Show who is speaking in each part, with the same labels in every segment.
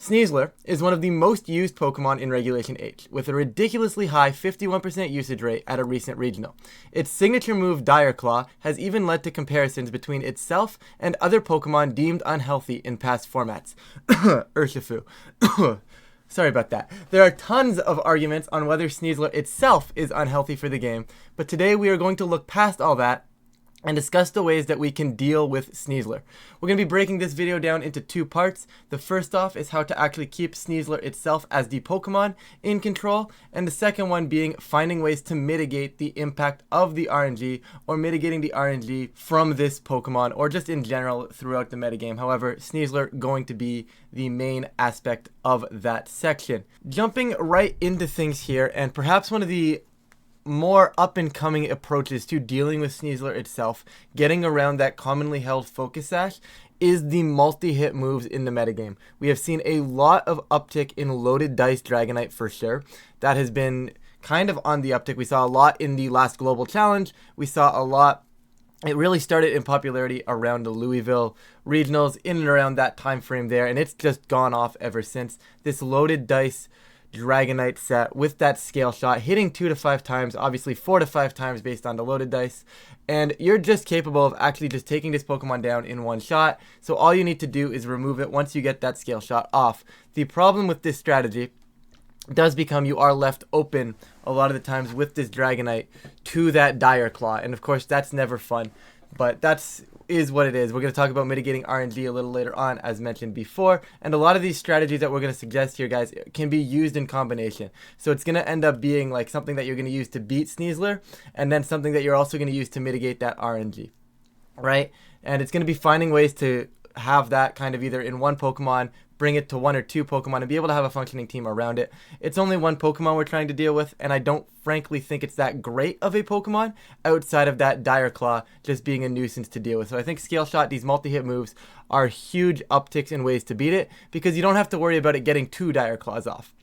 Speaker 1: Sneasler is one of the most used Pokemon in Regulation H, with a ridiculously high 51% usage rate at a recent regional. Its signature move, Dire Claw, has even led to comparisons between itself and other Pokemon deemed unhealthy in past formats. Urshifu. Sorry about that. There are tons of arguments on whether Sneasler itself is unhealthy for the game, but today we are going to look past all that and discuss the ways that we can deal with Sneasler. We're going to be breaking this video down into two parts. The first off is how to actually keep Sneasler itself as the Pokemon in control, and the second one being finding ways to mitigate the impact of the RNG or mitigating the RNG from this Pokemon or just in general throughout the metagame. However, Sneasler going to be the main aspect of that section. Jumping right into things here, and perhaps one of the more up-and-coming approaches to dealing with Sneasler itself, getting around that commonly held focus sash, is the multi-hit moves in the metagame. We have seen a lot of uptick in loaded dice Dragonite for sure. That has been kind of on the uptick. We saw a lot in the last global challenge. We saw a lot. It really started in popularity around the Louisville regionals, in and around that time frame there, and it's just gone off ever since. This loaded dice Dragonite set with that scale shot hitting 2 to 5 times, obviously 4 to 5 times based on the loaded dice, and you're just capable of actually just taking this Pokemon down in one shot. So all you need to do is remove it once you get that scale shot off. The problem with this strategy does become you are left open a lot of the times with this Dragonite to that Dire Claw, and of course that's never fun, but that's is what it is. We're going to talk about mitigating RNG a little later on, as mentioned before, and a lot of these strategies that we're going to suggest here, guys, can be used in combination. So it's going to end up being like something that you're going to use to beat Sneasler, and then something that you're also going to use to mitigate that RNG, right? And it's going to be finding ways to have that kind of either in one Pokemon, bring it to 1 or 2 Pokemon, and be able to have a functioning team around it. It's only one Pokemon we're trying to deal with, and I don't frankly think it's that great of a Pokemon outside of that Dire Claw just being a nuisance to deal with. So I think Scale Shot, these multi-hit moves, are huge upticks in ways to beat it, because you don't have to worry about it getting 2 Dire Claws off,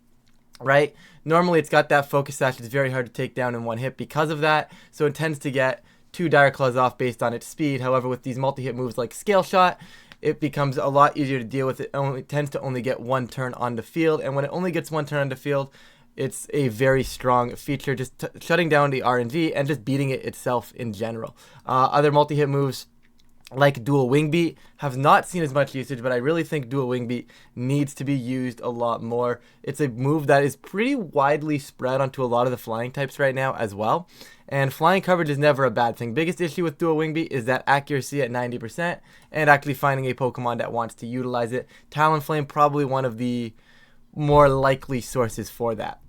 Speaker 1: right? Normally it's got that Focus Sash. It's very hard to take down in one hit because of that, so it tends to get 2 Dire Claws off based on its speed. However, with these multi-hit moves like Scale Shot, it becomes a lot easier to deal with. It only tends to only get 1 turn on the field, and when it only gets 1 turn on the field, it's a very strong feature, just shutting down the RNG and just beating it itself in general. Other multi-hit moves like Dual Wing Beat have not seen as much usage, but I really think Dual Wing Beat needs to be used a lot more. It's a move that is pretty widely spread onto a lot of the flying types right now as well. And flying coverage is never a bad thing. Biggest issue with Dual Wing Beat is that accuracy at 90% and actually finding a Pokemon that wants to utilize it. Talonflame probably one of the more likely sources for that.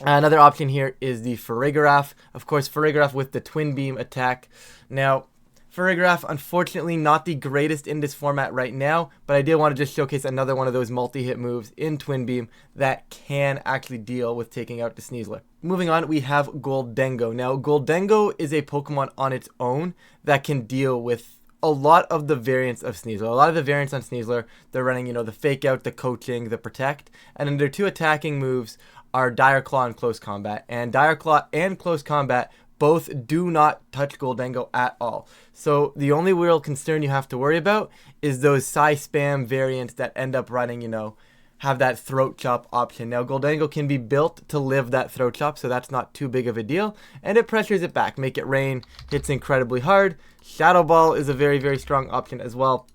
Speaker 1: Another option here is the Farigiraf. Of course, Farigiraf with the Twin Beam attack. Now, Farigiraf, unfortunately, not the greatest in this format right now, but I did want to just showcase another one of those multi-hit moves in Twin Beam that can actually deal with taking out the Sneasler. Moving on, we have Goldengo. Now, Goldengo is a Pokemon on its own that can deal with a lot of the variants of Sneasler. A lot of the variants on Sneasler, they're running, the Fake Out, the Coaching, the Protect, and then their 2 attacking moves are Dire Claw and Close Combat. And Dire Claw and Close Combat both do not touch Goldengo at all. So the only real concern you have to worry about is those Spam variants that end up running, have that Throat Chop option. Now, Goldengo can be built to live that Throat Chop, so that's not too big of a deal. And it pressures it back. Make It Rain hits incredibly hard. Shadow Ball is a very, very strong option as well.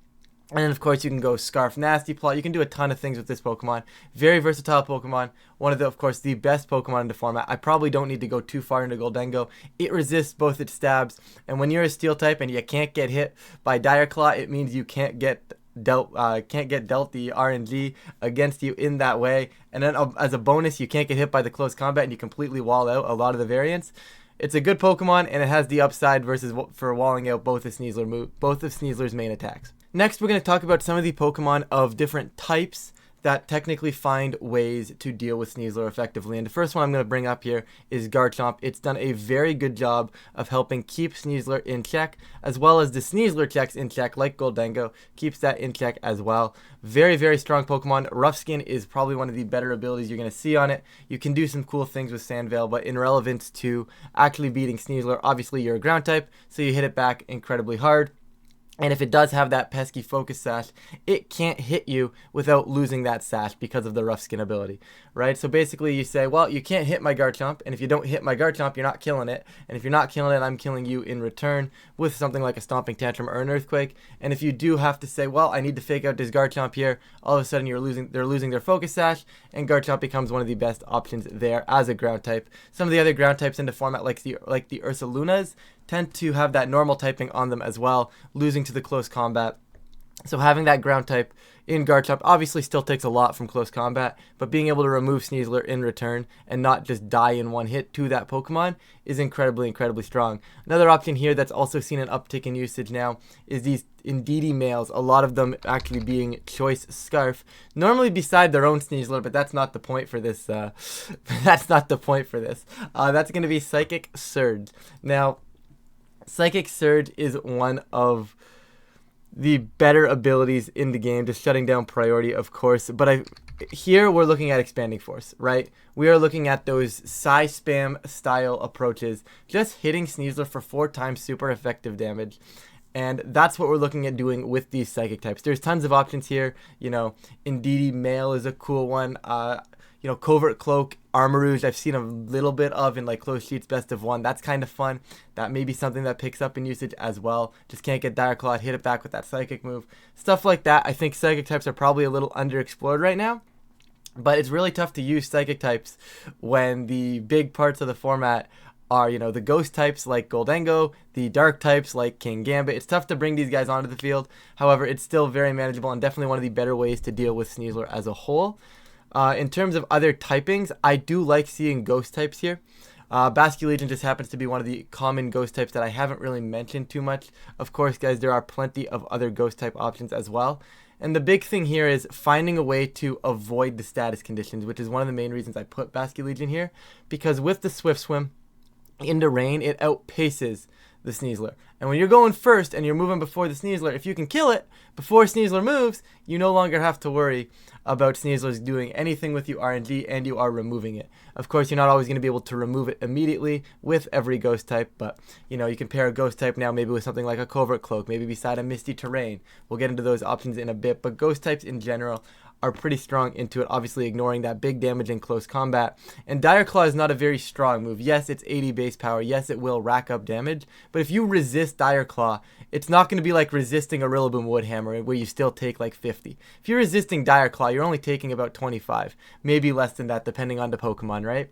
Speaker 1: And then, of course, you can go Scarf, Nasty Plot. You can do a ton of things with this Pokemon. Very versatile Pokemon. One of the, of course, the best Pokemon in the format. I probably don't need to go too far into Goldengo. It resists both its stabs. And when you're a Steel type and you can't get hit by Dire Claw, it means you can't get dealt the RNG against you in that way. And then as a bonus, you can't get hit by the Close Combat and you completely wall out a lot of the variants. It's a good Pokemon, and it has the upside for walling out both of Sneasler's main attacks. Next, we're going to talk about some of the Pokemon of different types that technically find ways to deal with Sneasler effectively. And the first one I'm going to bring up here is Garchomp. It's done a very good job of helping keep Sneasler in check, as well as the Sneasler checks in check, like Goldengo, keeps that in check as well. Very, very strong Pokemon. Rough Skin is probably one of the better abilities you're going to see on it. You can do some cool things with Sandveil, but in relevance to actually beating Sneasler, obviously you're a ground type, so you hit it back incredibly hard. And if it does have that pesky focus sash, it can't hit you without losing that sash because of the rough skin ability, right? So basically you say, well, you can't hit my Garchomp, and if you don't hit my Garchomp, you're not killing it. And if you're not killing it, I'm killing you in return with something like a Stomping Tantrum or an Earthquake. And if you do have to say, well, I need to fake out this Garchomp here, all of a sudden they're losing their focus sash, and Garchomp becomes one of the best options there as a ground type. Some of the other ground types in the format, like the Ursalunas, tend to have that normal typing on them as well, losing to the close combat. So having that ground type in Garchomp obviously still takes a lot from close combat, but being able to remove Sneasler in return and not just die in one hit to that Pokemon is incredibly strong. Another option here that's also seen an uptick in usage now is these Indeedee males, a lot of them actually being Choice Scarf, normally beside their own Sneasler, but that's not the point for this. That's not the point for this. That's going to be Psychic Surge. Now, Psychic Surge is one of the better abilities in the game, just shutting down priority, of course. But here we're looking at Expanding Force, right? We are looking at those Psy Spam style approaches, just hitting Sneasler for 4 times super effective damage. And that's what we're looking at doing with these psychic types. There's tons of options here. You know, Indeedee Male is a cool one. You know, Covert Cloak, Armarouge, I've seen a little bit of in like Close Sheets Best of 1. That's kind of fun. That may be something that picks up in usage as well. Just can't get Dire Claw, hit it back with that Psychic move. Stuff like that. I think Psychic types are probably a little underexplored right now. But it's really tough to use Psychic types when the big parts of the format are, you know, the Ghost types like Goldengo, the Dark types like King Gambit. It's tough to bring these guys onto the field. However, it's still very manageable and definitely one of the better ways to deal with Sneasler as a whole. In terms of other typings, I do like seeing Ghost types here. Basculegion just happens to be one of the common Ghost types that I haven't really mentioned too much. Of course, guys, there are plenty of other Ghost type options as well. And the big thing here is finding a way to avoid the status conditions, which is one of the main reasons I put Basculegion here. Because with the Swift Swim into rain, it outpaces the Sneasler. And when you're going first and you're moving before the Sneasler, if you can kill it before Sneasler moves, you no longer have to worry about Sneasler's doing anything with you RNG, and you are removing it. Of course, you're not always going to be able to remove it immediately with every Ghost type, but you know, you can pair a Ghost type now maybe with something like a Covert Cloak, maybe beside a Misty Terrain. We'll get into those options in a bit, but Ghost types in general are pretty strong into it, obviously ignoring that big damage in close combat. And Dire Claw is not a very strong move. Yes, it's 80 base power. Yes, it will rack up damage. But if you resist Dire Claw, it's not going to be like resisting a Rillaboom Woodhammer where you still take like 50. If you're resisting Dire Claw, you're only taking about 25. Maybe less than that depending on the Pokemon, right?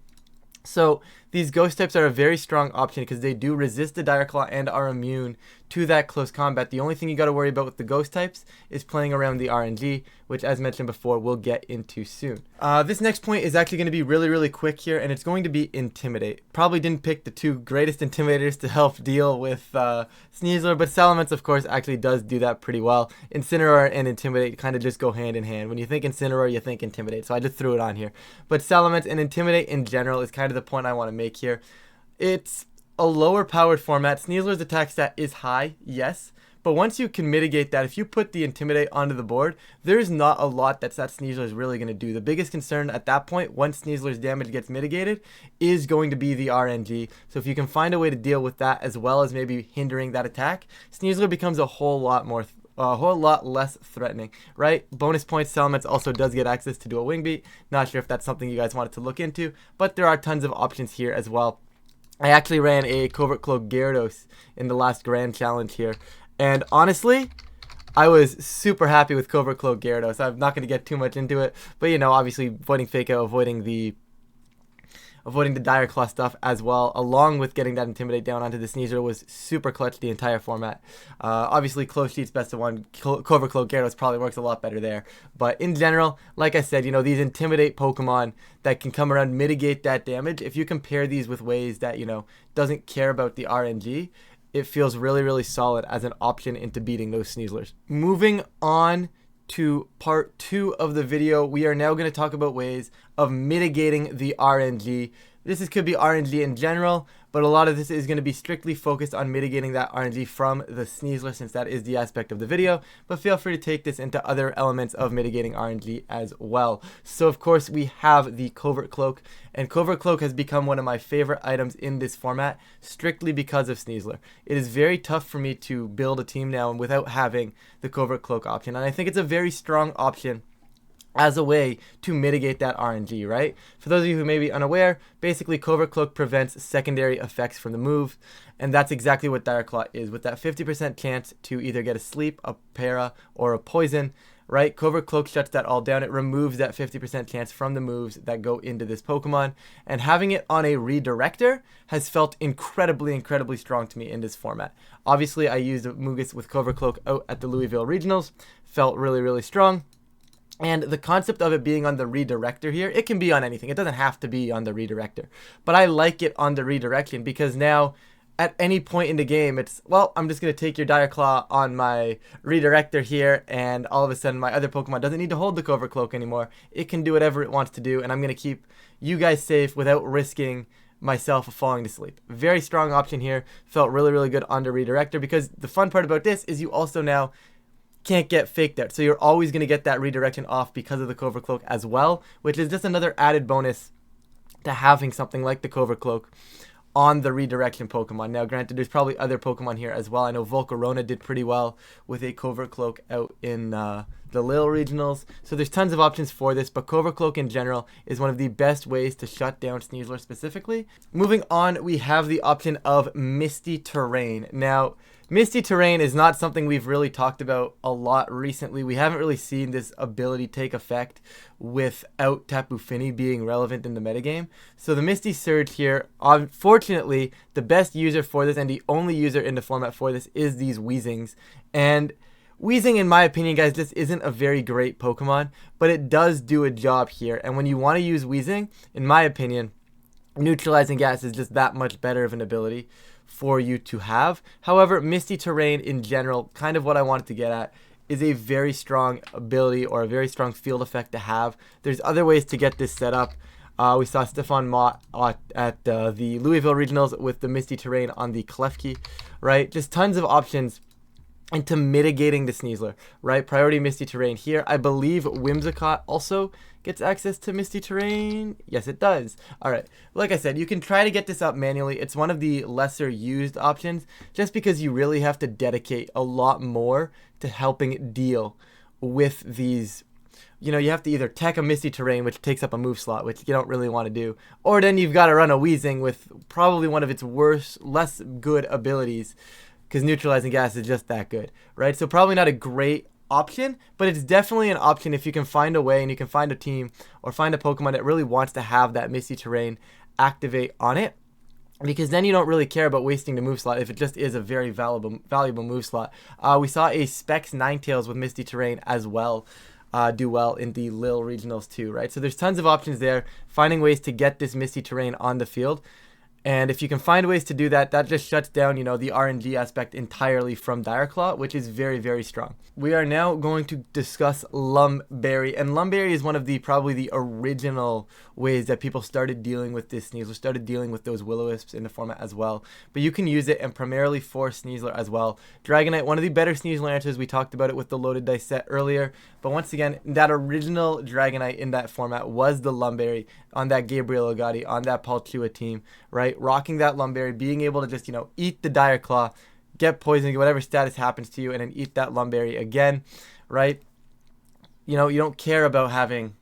Speaker 1: So these Ghost types are a very strong option because they do resist the Dire Claw and are immune to that close combat. The only thing you got to worry about with the Ghost types is playing around the RNG, which as mentioned before, we'll get into soon. This next point is actually going to be really quick here, and it's going to be Intimidate. Probably didn't pick the 2 greatest Intimidators to help deal with Sneasler, but Salamence, of course, actually does do that pretty well. Incineroar and Intimidate kind of just go hand in hand. When you think Incineroar, you think Intimidate, so I just threw it on here. But Salamence and Intimidate in general is kind of the point I want to make here. It's a lower powered format. Sneasler's attack stat is high, yes, but once you can mitigate that, if you put the Intimidate onto the board, there's not a lot that Sneasler is really going to do. The biggest concern at that point, once Sneasler's damage gets mitigated, is going to be the RNG. So if you can find a way to deal with that as well as maybe hindering that attack, Sneasler becomes a whole lot less threatening, right? Bonus points, Salamence also does get access to do a Wing Beat. Not sure if that's something you guys wanted to look into, but there are tons of options here as well. I actually ran a Covert Cloak Gyarados in the last Grand Challenge here, and honestly, I was super happy with Covert Cloak Gyarados. I'm not going to get too much into it, but you know, obviously avoiding Fake Out, avoiding the Dire Claw stuff as well, along with getting that Intimidate down onto the Sneasler, was super clutch the entire format. Obviously, Close Sheets Best of 1, Covert Cloak Gyarados probably works a lot better there. But in general, like I said, you know, these Intimidate Pokemon that can come around, mitigate that damage, if you compare these with ways that, you know, doesn't care about the RNG, it feels really solid as an option into beating those Sneaslers. Moving on to part 2 of the video, we are now going to talk about ways of mitigating the RNG. This could be RNG in general, but a lot of this is going to be strictly focused on mitigating that RNG from the Sneasler, since that is the aspect of the video, but feel free to take this into other elements of mitigating RNG as well. So of course we have the Covert Cloak, and Covert Cloak has become one of my favorite items in this format strictly because of Sneasler. It is very tough for me to build a team now without having the Covert Cloak option, and I think it's a very strong option as a way to mitigate that RNG, right? For those of you who may be unaware, basically Covert Cloak prevents secondary effects from the move, and that's exactly what Dire Claw is. With that 50% chance to either get a sleep, a para, or a poison, right? Covert Cloak shuts that all down. It removes that 50% chance from the moves that go into this Pokemon, and having it on a redirector has felt incredibly strong to me in this format. Obviously, I used Mugus with Covert Cloak out at the Louisville Regionals, felt really strong. And the concept of it being on the redirector here, it can be on anything. It doesn't have to be on the redirector. But I like it on the redirection because now at any point in the game, it's, well, I'm just going to take your Dire Claw on my redirector here, and all of a sudden my other Pokemon doesn't need to hold the Covert Cloak anymore. It can do whatever it wants to do, and I'm going to keep you guys safe without risking myself falling to sleep. Very strong option here. Felt really good on the redirector, because the fun part about this is you also now can't get faked out. So you're always going to get that redirection off because of the Covert Cloak as well, which is just another added bonus to having something like the Covert Cloak on the redirection Pokemon. Now, granted, there's probably other Pokemon here as well. I know Volcarona did pretty well with a Covert Cloak out in the Lille Regionals. So there's tons of options for this, but Covert Cloak in general is one of the best ways to shut down Sneasler specifically. Moving on, we have the option of Misty Terrain. Now, Misty Terrain is not something we've really talked about a lot recently. We haven't really seen this ability take effect without Tapu Fini being relevant in the metagame. So the Misty Surge here, unfortunately, the best user for this and the only user in the format for this is these Weezings. And Weezing, in my opinion, guys, this isn't a very great Pokemon, but it does do a job here. And when you want to use Weezing, in my opinion, Neutralizing Gas is just that much better of an ability for you to have. However, Misty Terrain in general, kind of what I wanted to get at, is a very strong ability or a very strong field effect to have. There's other ways to get this set up. We saw Stefan Mott at the Louisville Regionals with the Misty Terrain on the Klefki, right? Just tons of options into mitigating the Sneasler, right? Priority Misty Terrain here. I believe Whimsicott also gets access to Misty Terrain. Yes, it does. All right. Like I said, you can try to get this up manually. It's one of the lesser used options just because you really have to dedicate a lot more to helping it deal with these. You know, you have to either tech a Misty Terrain, which takes up a move slot, which you don't really want to do, or then you've got to run a Weezing with probably one of its worst, less good abilities, because Neutralizing Gas is just that good, right? So probably not a great option, but it's definitely an option if you can find a way and you can find a team or find a Pokemon that really wants to have that Misty Terrain activate on it, because then you don't really care about wasting the move slot if it just is a very valuable move slot. We saw a Specs Ninetales with Misty Terrain as well do well in the Lille Regionals too, right? So there's tons of options there, finding ways to get this Misty Terrain on the field. And if you can find ways to do that, that just shuts down, you know, the RNG aspect entirely from Dire Claw, which is very strong. We are now going to discuss Lumberry, and Lumberry is one of the probably the original ways that people started dealing with this Sneasler, started dealing with those Will-O-Wisps in the format as well. But you can use it and primarily for Sneasler as well. Dragonite, one of the better Sneasler answers. We talked about it with the loaded dice set earlier, but once again, that original Dragonite in that format was the Lumberry on that Gabriel Agati, on that Palchua team, right? Rocking that Lumberry, being able to just, you know, eat the Dire Claw, get poisoned, whatever status happens to you, and then eat that Lumberry again, right? You know, you don't care about having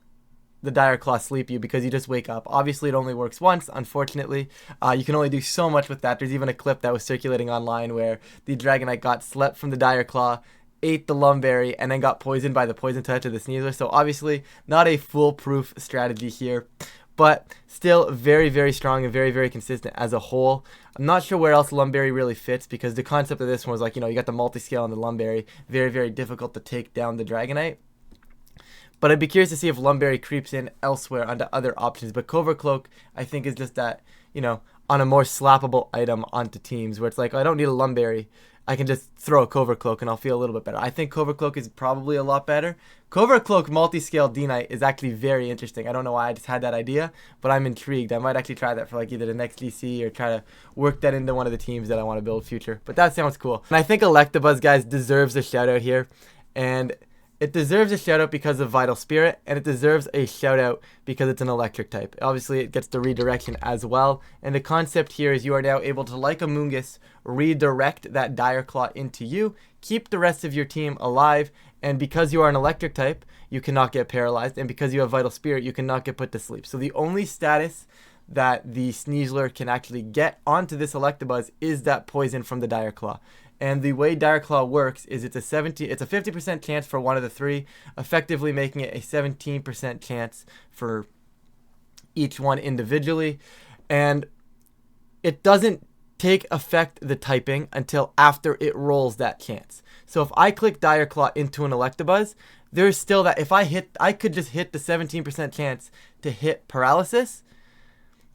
Speaker 1: the Dire Claw sleep you because you just wake up. Obviously, it only works once, unfortunately. You can only do so much with that. There's even a clip that was circulating online where the Dragonite got slept from the Dire Claw, ate the Lumberry, and then got poisoned by the poison touch of the Sneasler. So obviously, not a foolproof strategy here, but still very strong and very consistent as a whole. I'm not sure where else Lumberry really fits, because the concept of this one was like, you know, you got the multi-scale on the Lumberry, very difficult to take down the Dragonite. But I'd be curious to see if Lumberry creeps in elsewhere onto other options. But Covert Cloak, I think, is just that, you know, on a more slappable item onto teams where it's like, oh, I don't need a Lumberry. I can just throw a Covert Cloak and I'll feel a little bit better. I think Covert Cloak is probably a lot better. Covert Cloak multi-scale D-Knight is actually very interesting. I don't know why I just had that idea, but I'm intrigued. I might actually try that for like either the next DC or try to work that into one of the teams that I want to build future. But that sounds cool. And I think Electabuzz, guys, deserves a shout out here. And it deserves a shout out because of Vital Spirit, and it deserves a shout out because it's an electric type. Obviously, it gets the redirection as well. And the concept here is you are now able to, like a Moongus, redirect that Dire Claw into you, keep the rest of your team alive, and because you are an electric type, you cannot get paralyzed, and because you have Vital Spirit, you cannot get put to sleep. So the only status that the Sneasler can actually get onto this Electabuzz is that poison from the Dire Claw. And the way Dire Claw works is it's a 50% chance for one of the three, effectively making it a 17% chance for each one individually. And it doesn't take effect, the typing, until after it rolls that chance. So if I click Dire Claw into an Electabuzz, there's still that, if I could just hit the 17% chance to hit paralysis,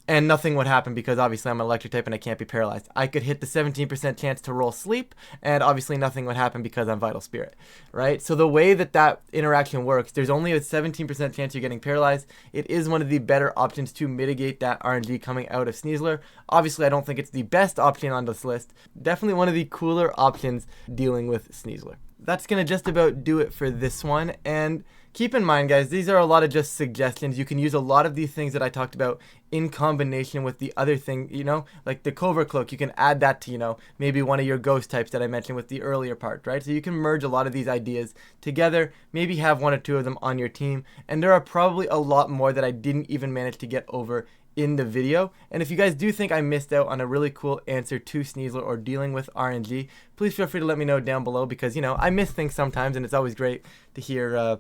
Speaker 1: and nothing would happen because obviously I'm an electric type and I can't be paralyzed. I could hit the 17% chance to roll sleep, and obviously nothing would happen because I'm Vital Spirit, right? So the way that interaction works, there's only a 17% chance you're getting paralyzed. It is one of the better options to mitigate that RNG coming out of Sneasler. Obviously, I don't think it's the best option on this list. Definitely one of the cooler options dealing with Sneasler. That's going to just about do it for this one. And keep in mind, guys, these are a lot of just suggestions. You can use a lot of these things that I talked about in combination with the other thing, you know, like the Covert Cloak. You can add that to, you know, maybe one of your ghost types that I mentioned with the earlier part, right? So you can merge a lot of these ideas together, maybe have one or two of them on your team. And there are probably a lot more that I didn't even manage to get over in the video. And if you guys do think I missed out on a really cool answer to Sneasler or dealing with RNG, please feel free to let me know down below, because, you know, I miss things sometimes and it's always great to hear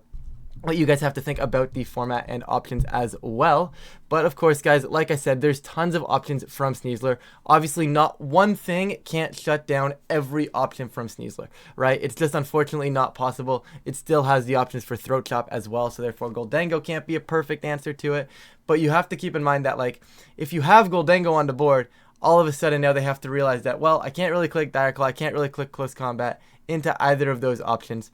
Speaker 1: what you guys have to think about the format and options as well. But of course, guys, like I said, there's tons of options from Sneasler. Obviously, not one thing can't shut down every option from Sneasler, right? It's just unfortunately not possible. It still has the options for Throat Chop as well, so therefore Goldango can't be a perfect answer to it. But you have to keep in mind that, like, if you have Goldango on the board, all of a sudden now they have to realize that, well, I can't really click Dire Claw, I can't really click Close Combat into either of those options.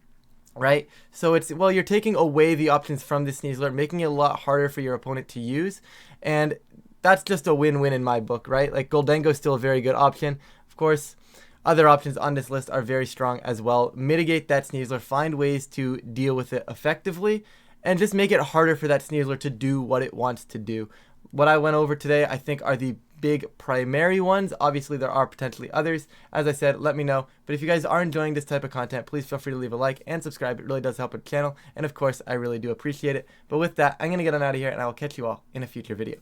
Speaker 1: Right? So it's, well, you're taking away the options from the Sneasler, making it a lot harder for your opponent to use. And that's just a win-win in my book, right? Like, Goldango is still a very good option. Of course, other options on this list are very strong as well. Mitigate that Sneasler, find ways to deal with it effectively, and just make it harder for that Sneasler to do what it wants to do. What I went over today, I think, are the big primary ones. Obviously, there are potentially others. As I said, let me know. But if you guys are enjoying this type of content, please feel free to leave a like and subscribe. It really does help our channel. And of course, I really do appreciate it. But with that, I'm going to get on out of here, and I will catch you all in a future video.